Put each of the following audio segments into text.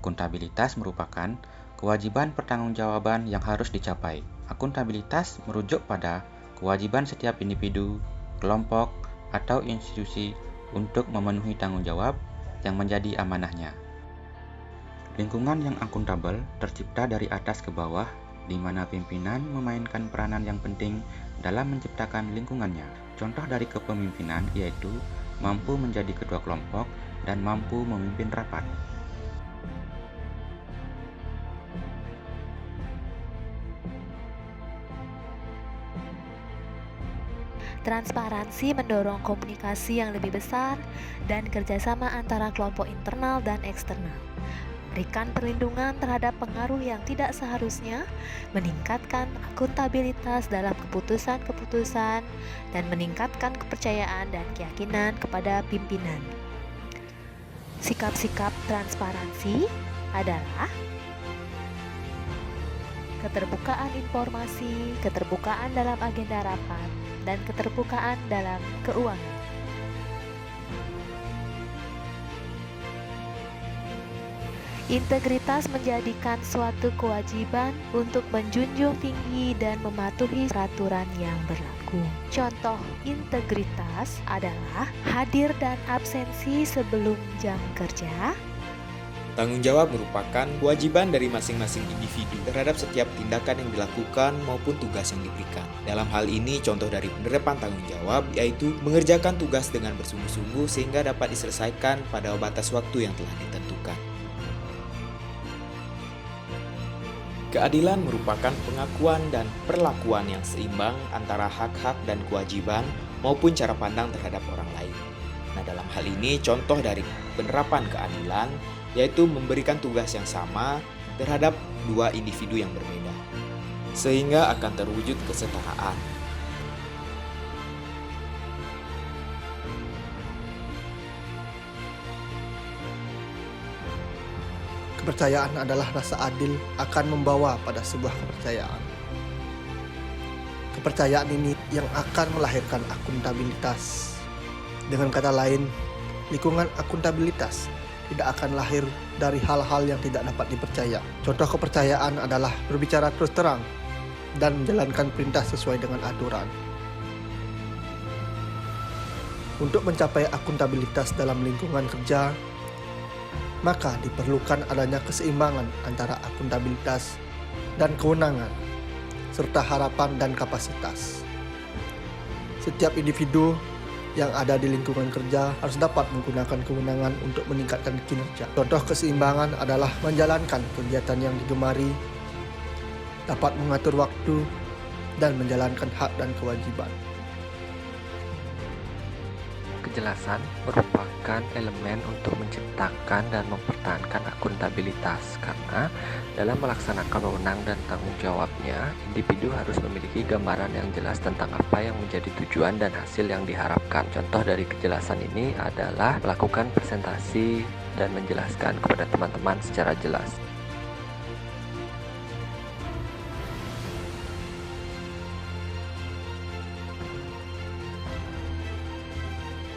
Akuntabilitas merupakan kewajiban pertanggungjawaban yang harus dicapai. Akuntabilitas merujuk pada kewajiban setiap individu, kelompok, atau institusi untuk memenuhi tanggung jawab yang menjadi amanahnya. Lingkungan yang akuntabel tercipta dari atas ke bawah, di mana pimpinan memainkan peranan yang penting dalam menciptakan lingkungannya. Contoh dari kepemimpinan yaitu mampu menjadi ketua kelompok dan mampu memimpin rapat. Transparansi mendorong komunikasi yang lebih besar dan kerjasama antara kelompok internal dan eksternal. Berikan perlindungan terhadap pengaruh yang tidak seharusnya, meningkatkan akuntabilitas dalam keputusan-keputusan, dan meningkatkan kepercayaan dan keyakinan kepada pimpinan. Sikap-sikap transparansi adalah keterbukaan informasi, keterbukaan dalam agenda rapat, dan keterbukaan dalam keuangan. Integritas menjadikan suatu kewajiban untuk menjunjung tinggi dan mematuhi peraturan yang berlaku. Contoh integritas adalah hadir dan absensi sebelum jam kerja. Tanggung jawab merupakan kewajiban dari masing-masing individu terhadap setiap tindakan yang dilakukan maupun tugas yang diberikan. Dalam hal ini, contoh dari penerapan tanggung jawab yaitu mengerjakan tugas dengan bersungguh-sungguh sehingga dapat diselesaikan pada batas waktu yang telah ditentukan. Keadilan merupakan pengakuan dan perlakuan yang seimbang antara hak-hak dan kewajiban maupun cara pandang terhadap orang lain. Nah, dalam hal ini contoh dari penerapan keadilan yaitu memberikan tugas yang sama terhadap dua individu yang berbeda, sehingga akan terwujud kesetaraan. Kepercayaan adalah rasa adil akan membawa pada sebuah kepercayaan. Kepercayaan ini yang akan melahirkan akuntabilitas. Dengan kata lain, lingkungan akuntabilitas tidak akan lahir dari hal-hal yang tidak dapat dipercaya. Contoh kepercayaan adalah berbicara terus terang dan menjalankan perintah sesuai dengan aturan. Untuk mencapai akuntabilitas dalam lingkungan kerja, maka diperlukan adanya keseimbangan antara akuntabilitas dan kewenangan, serta harapan dan kapasitas. Setiap individu yang ada di lingkungan kerja harus dapat menggunakan kewenangan untuk meningkatkan kinerja. Contoh keseimbangan adalah menjalankan kegiatan yang digemari, dapat mengatur waktu, dan menjalankan hak dan kewajiban. Kejelasan merupakan elemen untuk menciptakan dan mempertahankan akuntabilitas karena dalam melaksanakan wewenang dan tanggung jawabnya, individu harus memiliki gambaran yang jelas tentang apa yang menjadi tujuan dan hasil yang diharapkan. Contoh dari kejelasan ini adalah melakukan presentasi dan menjelaskan kepada teman-teman secara jelas.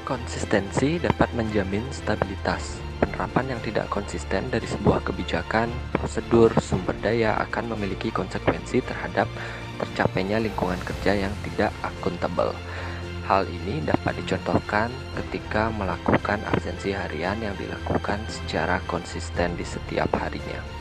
Konsistensi dapat menjamin stabilitas. Penerapan yang tidak konsisten dari sebuah kebijakan, prosedur, sumber daya akan memiliki konsekuensi terhadap tercapainya lingkungan kerja yang tidak akuntabel. Hal ini dapat dicontohkan ketika melakukan absensi harian yang dilakukan secara konsisten di setiap harinya.